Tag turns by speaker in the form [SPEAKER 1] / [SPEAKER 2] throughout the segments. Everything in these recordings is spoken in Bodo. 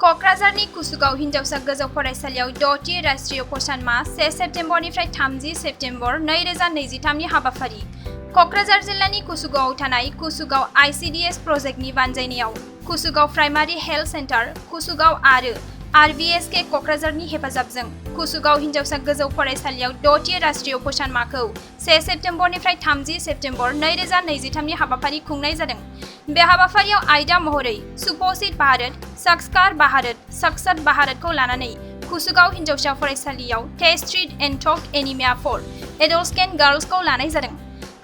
[SPEAKER 1] क'क्राझारनि कुसुगाव हिनजावसा गोजौ फरायसालियाव 6थि राष्ट्रीय पोषण माह 1 सेप्तेम्बरनिफ्राय 30 सेप्तेम्बर 2023 नि हाबाफारि क'क्राझार जिल्लानि कुसुगावआव थानाय कुसुगाव ICDS प्रजेक्टनि बानजायनायाव कुसुगाव प्राइमारि हेल्थ सेन्टार कुसुगाव आरो RVSK क'क्राझारनि हेफाजाबजों कुसुगाव हिनजावसा गोजौ फरायसालियाव 6थि राष्ट्रीय पोषण माहखौ 1 सेप्तेम्बरनिफ्राय 30 सेप्तेम्बर 2023 नि हाबाफारि खुंनाय जादों। बे हाबाफारियाव आयदा महरै सुपोषित भारत, संस्कार भारत, सशक्त भारतखौ लानानै कुसुगाव हिनजावसा फरायसालियाव test treat and talk anaemia for adults and गार्ल्सखौ लानाय जादों।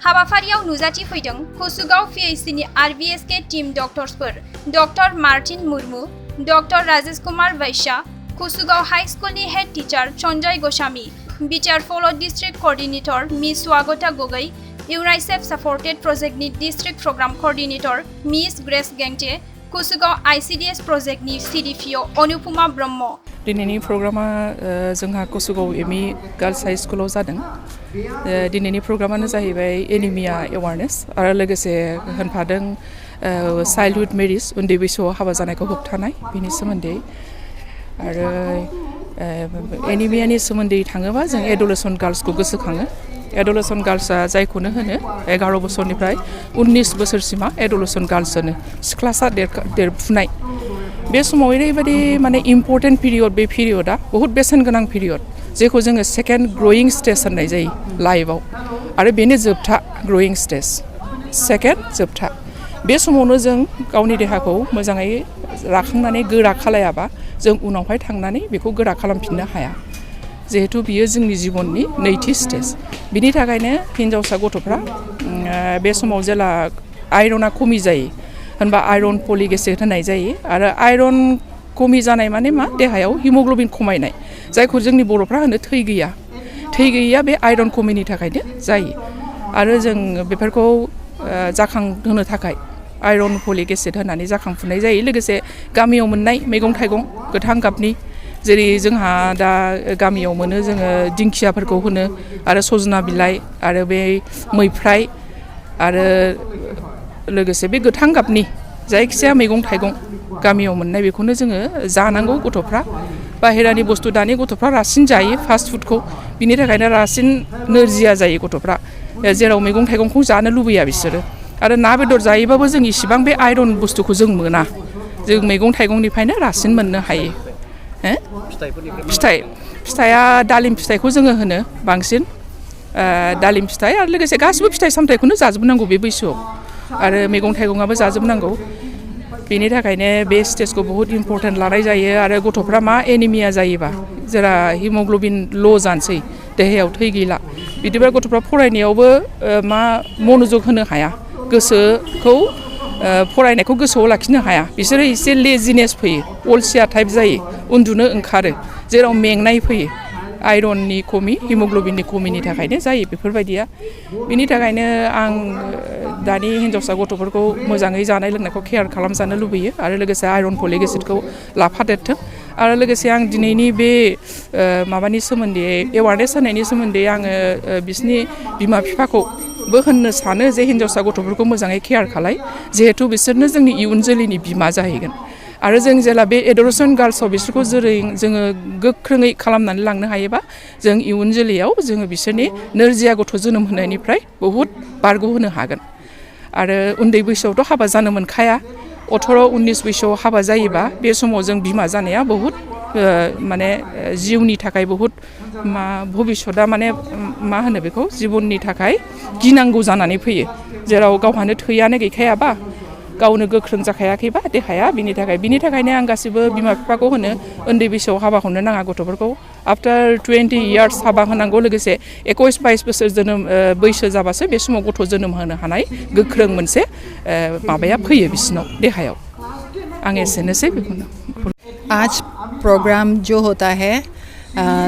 [SPEAKER 1] हाबाफारियाव नुजाथि फैदों कुसुगाव PHCनि RVSK टीम डक्टर्सफोर doctor Martin Murmu, doctor Rajesh Kumar Vaishya, Kusugaon high स्कुलनि head teacher Sanjay Goswami, BTR फलो district coordinator miss Swagata Gogoi, UNICEF supported प्रोजेक्टनि district programme coordinator miss Grace गेंटे, कुसुगाव ICDS प्रोजेक्टनि CDPO अनुपमा ब्रह्म।
[SPEAKER 2] दिनैनि प्रग्रामा जोंहा कुसुगाव एमइ गार्ल्स हाई स्कुलाव जादों। दिनैनि प्रग्रामानो जाहैबाय एनिमिया एवारनेस आरो लोगोसे होनफादों चाइल्डहुड मेरिज उन्दै बैसोआव हाबा जानायखौ होबथानाय बेनि सोमोन्दै आरो एनिमियानि सोमोन्दै थाङोबा जों एडोलेसेन्ट गार्ल्सखौ गोसोखाङो। एडोलेसेन्ट गार्ल्सआ जायखौनो होनो 11 बोसोरनिफ्राय 19 बोसोरसिमा एडोलेसेन्ट गार्ल्स होनो सिख्लासा देरफुनाय। बे समाव ओरैबायदि माने इम्पर्टेन्ट पिरियड, बे पिरियडआ बहुत बेसेन गोनां पिरियड जेखौ जोङो सेकेन्ड ग्रयिं स्टेज होननाय जायो लाइफआव आरो बेनो जोबथा ग्रयिं स्टेज, सेकेन्ड जोबथा। बे समावनो जों गावनि देहाखौ मोजाङै राखांनानै गोरा खालायाबा जों उनावहाय थांनानै बेखौ गोरा खालामफिननो हाया, जिहेतु बियो जोंनि जिबननि नैथि स्टेज। बिनि थाखायनो हिनजावसा गथ'फ्रा बे समाव जेला आयरना खमि जायो होनबा आयरन फलिक एसिड होनाय जायो आरो आयरन खमि जानाय माने मा देहायाव हिमोग्लबिन खमायनाय, जायखौ जोंनि बर'फ्रा होनो थै गैया। थै गैयैया बे आयरन खमिनि थाखायनो जायो आरो जों बेफोरखौ जाखांहोनो थाखाय आयरन फलिक एसिड होनानै जाखांफुनाय जायो। लोगोसे गामियाव मोननाय मैगं थाइगं गोथां गाबनि, जेरै जोंहा दा गामियाव मोनो जोङो दिंखियाफोरखौ होनो आरो सजना बिलाइ आरो बे मैफ्राय आरो लोगोसे बे गोथां गाबनि जायखिजाया मैगं थाइगं गामियाव मोननाय बेखौनो जोङो जानांगौ। गथ'फ्रा बाहेरानि बुस्थु दानि गथ'फ्रा रासिन जायो फास्ट फुडखौ, बिनि थाखायनो रासिन नोरजिया जायो गथ'फ्रा, जेराव मैगं थाइगंखौ जानो लुबैया बिसोरो। आरो ना बेदर जायोबाबो जों इसिबां बे आयरन बुस्थुखौ जों मोना, जों मैगं थाइगंनिफ्रायनो रासिन मोननो हायो। फिथाइया दालिम फिथाइखौ जोङो होनो बांसिन, दालिम फिथाइ आरो लोगोसे गासिबो फिथाइ सामथाइखौनो जाजोबनांगौ बे बैसोआव आरो मैगं थाइगङाबो जाजोबनांगौ। बेनि थाखायनो बे स्टेजखौ बहुत इम्पर्टेन्ट लानाय जायो। आरो गथ'फ्रा मा एनिमिया जायोबा जेरा हिमोग्लबिन ल' जानोसै, देहायाव थै गैला, बिदिबा गथ'फ्रा फरायनायावबो मा मनोजग होनो हाया, गोसोखौ फरायनायखौ गोसोआव लाखिनो हाया, बिसोरो एसे लेजिनेस फैयो, अलसिया टाइप जायो, उन्दुनो ओंखारो, जेराव मेंनाय फैयो। आयरननि खमि, हिमोग्लबिननि खमिनि थाखायनो जायो बेफोरबायदिया। बिनि थाखायनो आं दानि हिनजावसा गथ'फोरखौ मोजाङै जानाय लोंनायखौ केयार खालामजानो लुबैयो आरो लोगोसे आयरन फलिक एसिडखौ लाफादेरथों। आरो लोगोसे आं दिनैनि बे माबानि सोमोन्दै एवारनेस होनायनि सोमोन्दै आङो बिसिनि बिमा बिफाखौबो होननो सानो जे हिनजावसा गथ'फोरखौ मोजाङै केयार खालाय, जिहेथु बिसोरनो जोंनि इयुन जोलैनि बिमा जाहैगोन। आरो जों जेला बे एडोलेसेन्ट गार्ल्सआव बिसोरखौ जेरै जोङो गोख्रोङै खालामनानै लांनो हायोबा जों इयुन जोलैयाव जोङो बिसोरनि नोरजिया गथ' जोनोम होनायनिफ्राय बहुद बारग'होनो हागोन। आरो उन्दै बैसोआवथ' हाबा जानो मोनखाया, 18-19 बैसोआव हाबा जायोबा बे समाव जों बिमा जानाया बहुद माने जिउनि थाखाय बहुद भबिष्यतआ माने मा होनो बेखौ जिबननि थाखाय गिनांगौ जानानै फैयो, जेराव गावहानो थैयानो गैखायाबा, गावनो गोख्रों जाखायाखैबा देहाया। बिनि थाखायनो आं गासिबो बिमा बिफाखौ होनो उन्दै बैसोआव हाबा हरनो नाङा गथ'फोरखौ, आफ्टार 20 इयार्स हाबा होनांगौ। लोगोसे 21-22 बोसोर जोनोम बैसो जाबासो बे समाव गथ' जोनोम होनो हानाय गोख्रों मोनसे माबाया फैयो बिसिनाव देहायाव। आं एसेनोसै बेखौनो।
[SPEAKER 3] आज प्रोग्राम जो होता है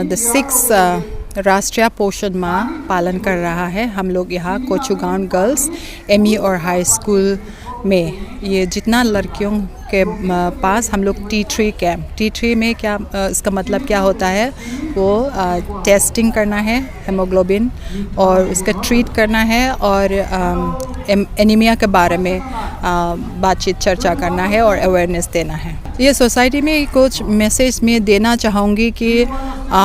[SPEAKER 3] द 6 राष्ट्रीय पोषण माह पालन कर रहा है। हम लोग यहाँ कुसुगाव गर्ल्स एमई और हाई स्कूल में ये जितना लड़कियों के पास हम लोग T3 कैंप, T3 में क्या इसका मतलब क्या होता है, वो टेस्टिंग करना है हेमोग्लोबिन और उसका ट्रीट करना है और एनीमिया के बारे में बातचीत चर्चा करना है और अवेयरनेस देना है। ये सोसाइटी में कुछ मैसेज में देना चाहूँगी कि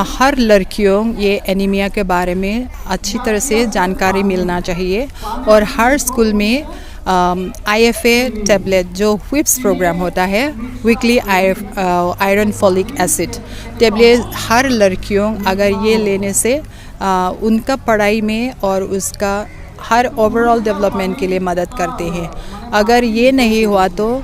[SPEAKER 3] हर लड़कियों ये एनीमिया के बारे में अच्छी तरह से जानकारी मिलना चाहिए और हर स्कूल में IFA टैबलेट जो व्हिप्स प्रोग्राम होता है, weekly iron folic acid tablet, हर लड़कियों अगर ये लेने से उनका पढ़ाई में और उसका हर ओवरऑल डेवलपमेंट के लिए मदद करते हैं। अगर ये नहीं हुआ तो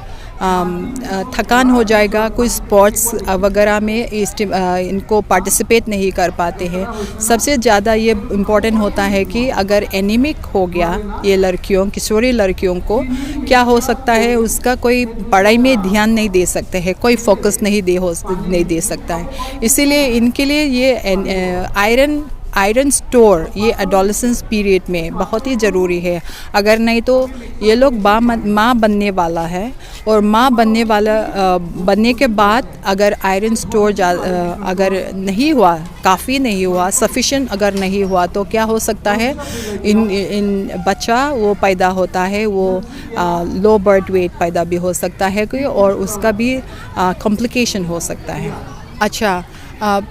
[SPEAKER 3] थकान हो जाएगा, कोई स्पोर्ट्स वगैरह में इनको पार्टिसिपेट नहीं कर पाते हैं। सबसे ज़्यादा ये इम्पोर्टेंट होता है कि अगर एनीमिक हो गया ये लड़कियों, किशोरी लड़कियों को क्या हो सकता है, उसका कोई पढ़ाई में ध्यान नहीं दे सकते हैं, कोई फोकस नहीं दे सकता है। इसीलिए इनके लिए ये आयरन स्टोर ये एडोलेसेंस पीरियड में बहुत ही ज़रूरी है। अगर नहीं तो ये लोग माँ बनने वाला है और माँ बनने के बाद अगर आयरन स्टोर अगर नहीं हुआ, काफ़ी नहीं हुआ, सफिशिएंट अगर नहीं हुआ तो क्या हो सकता है, इन बच्चा वो पैदा होता है, वो लो बर्थ वेट पैदा भी हो सकता है कोई, और उसका भी कॉम्प्लिकेशन हो सकता है। अच्छा,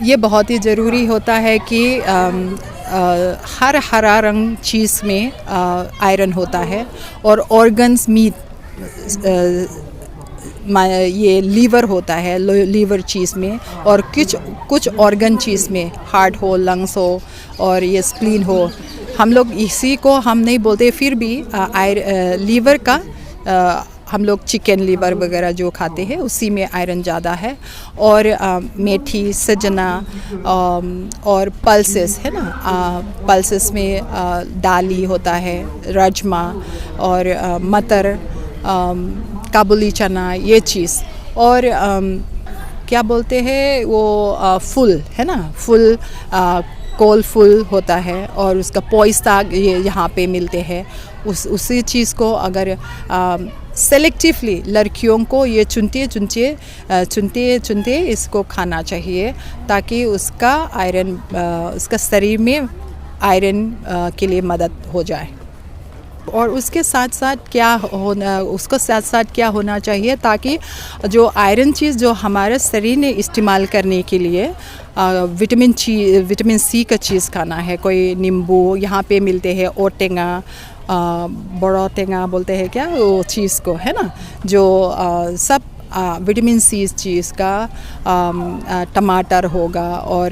[SPEAKER 3] ये बहुत ही ज़रूरी होता है कि हर हरा रंग चीज़ में आयरन होता है और ऑर्गन्स मीट ये लीवर होता है, लीवर चीज़ में, और कुछ ऑर्गन चीज़ में हार्ट हो, लंग्स हो और ये स्प्लीन हो। हम लोग इसी को हम नहीं बोलते, फिर भी लीवर का हम लोग चिकन लीवर वगैरह जो खाते हैं उसी में आयरन ज़्यादा है। और मेथी, सजना और पल्सेस है ना, पल्सेस में दाली होता है, राजमा और मटर, काबुली चना, ये चीज़। और क्या बोलते हैं वो फुल है ना, फुल कोल फुल होता है और उसका पोइस्ताग ये यहाँ पे मिलते हैं। उसी चीज़ को अगर सेलेक्टिवली लड़कियों को ये चुनते इसको खाना चाहिए ताकि उसका आयरन, उसका शरीर में आयरन के लिए मदद हो जाए। और उसके साथ साथ क्या होना चाहिए ताकि जो आयरन चीज़ जो हमारे शरीर ने इस्तेमाल करने के लिए विटामिन सी का चीज़ खाना है। कोई नींबू यहाँ पे मिलते हैं, ओटेंगा, बड़ा टेंगा बोलते हैं क्या वो चीज़ को, है ना, जो सब विटामिन सी चीज़ का, टमाटर होगा और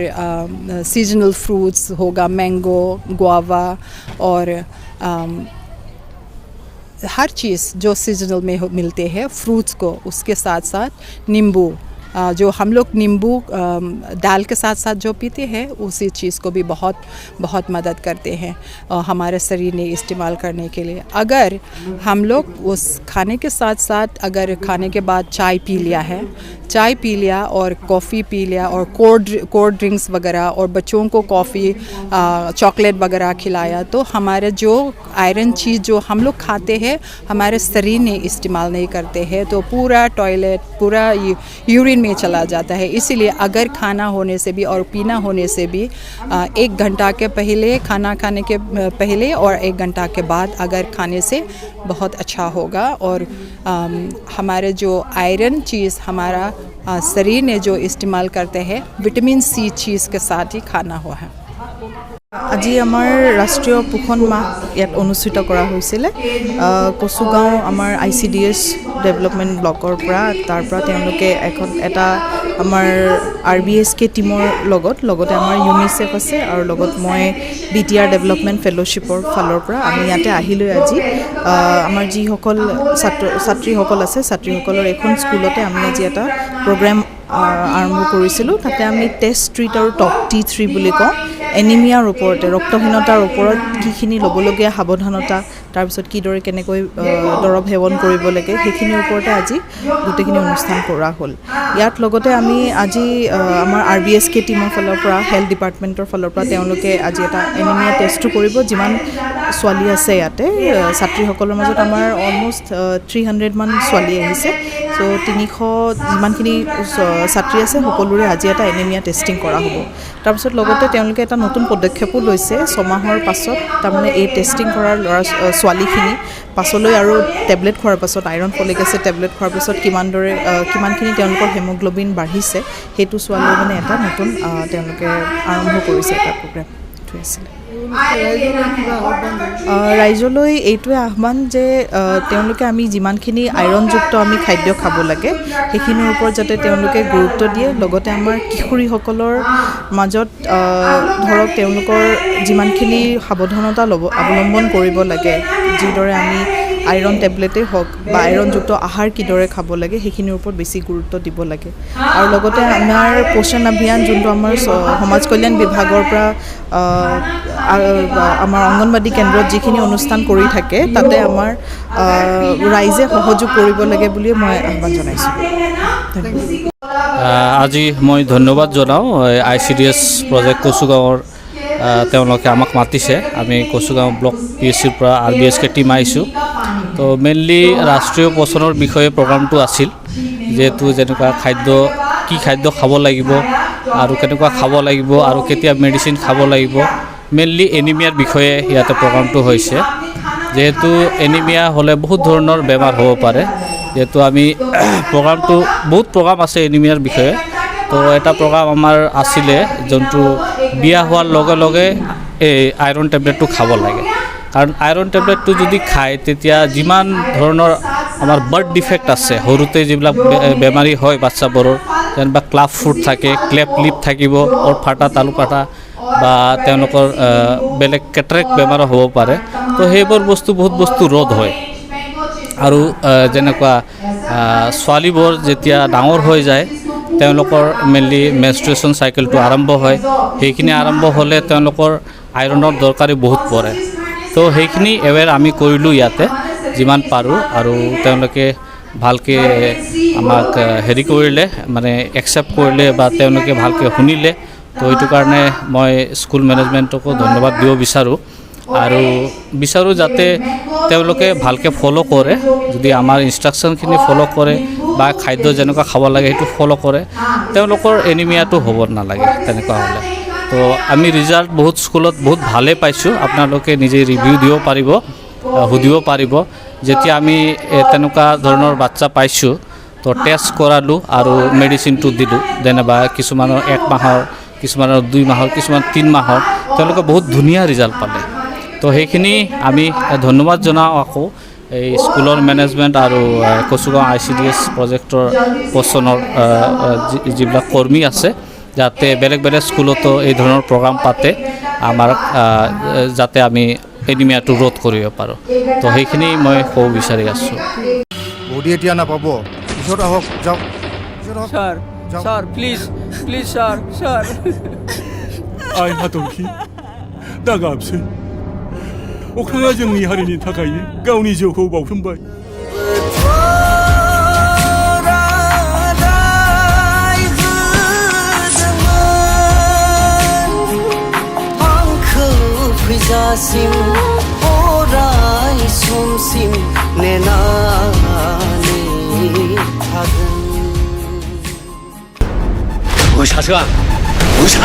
[SPEAKER 3] सीजनल फ्रूट्स होगा, मैंगो, गुआवा और हर चीज़ जो सीजनल में मिलते हैं फ्रूट्स को, उसके साथ साथ नींबू, जो हम लोग नींबू दाल के साथ साथ जो पीते हैं उसी चीज़ को भी बहुत मदद करते हैं हमारे शरीर ने इस्तेमाल करने के लिए। अगर हम लोग उस खाने के साथ साथ अगर खाने के बाद चाय पी लिया और कॉफ़ी पी लिया और कोल्ड ड्रिंक्स वगैरह और बच्चों को कॉफ़ी, चॉकलेट वगैरह खिलाया, तो हमारे जो आयरन चीज़ जो हम लोग खाते हैं हमारे शरीर ने इस्तेमाल नहीं करते हैं, तो पूरा टॉयलेट, पूरा यूरिन में चला जाता है। इसीलिए अगर खाना होने से भी और पीना होने से भी 1 घंटा के पहले, खाना खाने के पहले और 1 घंटा के बाद अगर खाने से बहुत अच्छा होगा। और हमारे जो आयरन चीज़ हमारा शरीर ने जो इस्तेमाल करते हैं विटामिन सी चीज़ के साथ ही खाना हुआ है।
[SPEAKER 4] আজি আমাৰ ৰাষ্ট্ৰীয় পোষণ মাহ ইয়াত অনুষ্ঠিত কৰা হৈছিলে। কচুগাঁও আমাৰ ICDS ডেভেলপমেণ্ট ব্লকৰ পৰা, তাৰ পৰা তেওঁলোকে এটা আমাৰ RBSK টিমৰ লগতে আমাৰ UNICEF আছে আৰু লগত মই BTR ডেভেলপমেণ্ট ফেলোশ্বিপৰ ফালৰ পৰা আমি ইয়াতে আহিলোঁ। আজি আমাৰ যিসকল ছাত্ৰীসকল আছে, ছাত্ৰীসকলৰ এখন স্কুলতে আমি আজি এটা প্ৰগ্ৰেম আৰম্ভ কৰিছিলোঁ। তাতে আমি টেষ্ট ট্ৰিট আৰু টপ T3 বুলি কওঁ, এনিমিয়াৰ ওপৰতে, ৰক্তহীনতাৰ ওপৰত কিখিনি ল'বলগীয়া সাৱধানতা, তাৰপিছত কিদৰে কেনেকৈ দৰৱ সেৱন কৰিব লাগে, সেইখিনিৰ ওপৰতে আজি গোটেইখিনি অনুষ্ঠান কৰা হ'ল। ইয়াত লগতে আমি আজি আমাৰ RBSK টিমৰ ফালৰ পৰা, হেল্থ ডিপাৰ্টমেণ্টৰ ফালৰ পৰা তেওঁলোকে আজি এটা এনিমিয়া টেষ্টটো কৰিব। যিমান ছোৱালী আছে ইয়াতে ছাত্ৰীসকলৰ মাজত আমাৰ অলমষ্ট 300 মান ছোৱালী আহিছে। চ' চ' 300 যিমানখিনি ছাত্ৰী আছে সকলোৰে আজি এটা এনিমিয়া টেষ্টিং কৰা হ'ব। তাৰপিছত লগতে তেওঁলোকে এটা নতুন পদক্ষেপো লৈছে 6 মাহৰ পাছত তাৰমানে এই টেষ্টিং কৰাৰ ছোৱালীখিনি পাছলৈ আৰু টেবলেট খোৱাৰ পাছত আইৰণ ফলিক এচিড টেবলেট খোৱাৰ পাছত কিমানখিনি তেওঁলোকৰ হেমোগ্ল'বিন বাঢ়িছে সেইটো চোৱালৈ মানে এটা নতুন তেওঁলোকে আৰম্ভ কৰিছে এটা প্ৰগ্ৰেম। এইটোৱে আছিলে ৰাইজলৈ এইটোৱে আহ্বান যে তেওঁলোকে আমি যিমানখিনি আইৰণযুক্ত আমি খাদ্য খাব লাগে সেইখিনিৰ ওপৰত যাতে তেওঁলোকে গুৰুত্ব দিয়ে। লগতে আমাৰ কিশোৰীসকলৰ মাজত ধৰক তেওঁলোকৰ যিমানখিনি সাৱধানতা অৱলম্বন কৰিব লাগে, যিদৰে আমি আইৰণ টেবলেটেই হওক বা আইৰণযুক্ত আহাৰ কিদৰে খাব লাগে সেইখিনিৰ ওপৰত বেছি গুৰুত্ব দিব লাগে। আৰু লগতে আমাৰ পোষণ অভিযান যোনটো আমাৰ সমাজ কল্যাণ বিভাগৰ পৰা আমাৰ অংগনবাদী কেন্দ্ৰত যিখিনি অনুষ্ঠান কৰি থাকে তাতে আমাৰ ৰাইজে সহযোগ কৰিব লাগে বুলি মই আহ্বান জনাইছোঁ।
[SPEAKER 5] আজি মই ধন্যবাদ জনাওঁ ICDS প্ৰজেক্ট কচুগাঁৱৰ তেওঁলোকে আমাক মাতিছে। আমি কচুগাঁও ব্লক PSCৰ পৰা RBSK টিম আহিছোঁ। তো মেইনলি ৰাষ্ট্ৰীয় পোষণৰ বিষয়ে প্ৰগ্ৰামটো আছিল, যিহেতু যেনেকুৱা কি খাদ্য খাব লাগিব আৰু কেনেকুৱা খাব লাগিব আৰু কেতিয়া মেডিচিন খাব লাগিব, মেইনলি এনিমিয়াৰ বিষয়ে ইয়াতে প্ৰগ্ৰামটো হৈছে। যিহেতু এনিমিয়া হ'লে বহুত ধৰণৰ বেমাৰ হ'ব পাৰে, যিহেতু আমি বহুত প্ৰগ্ৰাম আছে এনিমিয়াৰ বিষয়ে। তো এটা প্ৰগ্ৰাম আমাৰ আছিলে যোনটো বিয়া হোৱাৰ লগে লগে এই আইৰণ টেবলেটটো খাব লাগে। কাৰণ আইৰণ টেবলেটটো যদি খায় তেতিয়া যিমান ধৰণৰ আমাৰ বাৰ্ড ডিফেক্ট আছে, সৰুতে যিবিলাক বেমাৰী হয় বাচ্চাবোৰৰ, যেনিবা ক্লাফ ফুট থাকে, ক্লেপ লিপ থাকিব, অৰ ফাটা তালু ফাটা বা তেওঁলোকৰ বেলেগ কেটাৰেক্ট বেমাৰো হ'ব পাৰে। তো সেইবোৰ বহুত বস্তু ৰোধ হয়। আৰু যেনেকুৱা ছোৱালীবোৰ যেতিয়া ডাঙৰ হৈ যায় তেওঁলোকৰ মেইনলি মেনষ্ট্ৰুৱেশ্যন চাইকেলটো আৰম্ভ হয়। সেইখিনি আৰম্ভ হ'লে তেওঁলোকৰ আইৰণৰ দৰকাৰী বহুত পৰে। তো সেইখিনি এৱেৰ আমি কৰিলোঁ ইয়াতে যিমান পাৰোঁ। আৰু তেওঁলোকে ভালকৈ আমাক হেৰি কৰিলে, মানে একচেপ্ট কৰিলে বা তেওঁলোকে ভালকৈ শুনিলে। তো এইটো কাৰণে মই স্কুল মেনেজমেণ্টকো ধন্যবাদ দিব বিচাৰোঁ। আৰু বিচাৰোঁ যাতে তেওঁলোকে ভালকৈ ফ'ল' কৰে, যদি আমাৰ ইনষ্ট্ৰাকশ্যনখিনি ফ'ল' কৰে বা খাদ্য যেনেকুৱা খাব লাগে সেইটো ফ'ল' কৰে, তেওঁলোকৰ এনিমিয়াটো হ'ব নালাগে তেনেকুৱা হ'লে। তো আমি ৰিজাল্ট বহুত স্কুলত বহুত ভালেই পাইছোঁ। আপোনালোকে নিজে ৰিভিউ দিব পাৰিব, সুধিব পাৰিব। যেতিয়া আমি তেনেকুৱা ধৰণৰ বাচ্চা পাইছোঁ তো টেষ্ট কৰালোঁ আৰু মেডিচিনটো দিলোঁ। যেনিবা কিছুমানৰ 1 মাহৰ, কিছুমানৰ 2 মাহৰ, কিছুমান 3 মাহৰ, তেওঁলোকে বহুত ধুনীয়া ৰিজাল্ট পালে। তো সেইখিনি আমি ধন্যবাদ জনাওঁ আকৌ এই স্কুলৰ মেনেজমেণ্ট আৰু কচুগাঁও ICDS প্ৰজেক্টৰ পোষণৰ যিবিলাক কৰ্মী আছে, যাতে বেলেগ স্কুলতো এই ধৰণৰ প্ৰগ্ৰাম পাতে আমাৰ, যাতে আমি এনিমিয়াটো ৰোধ কৰিব পাৰোঁ। তো সেইখিনি মই ক'ব বিচাৰি আছোঁ।
[SPEAKER 6] বডি এতিয়া নাপাব, পিছত আহক, যাওক
[SPEAKER 7] স্যার প্লিজ স্যার
[SPEAKER 8] आइ हाथरखि दा गाबसै। अख्राङा जोंनि हारिनि थाखायनो गावनि जिउखौ बाउसोमबाय।
[SPEAKER 7] फैजासिम अराय समसिम नेनानै थागोन।
[SPEAKER 9] 我下车，不下。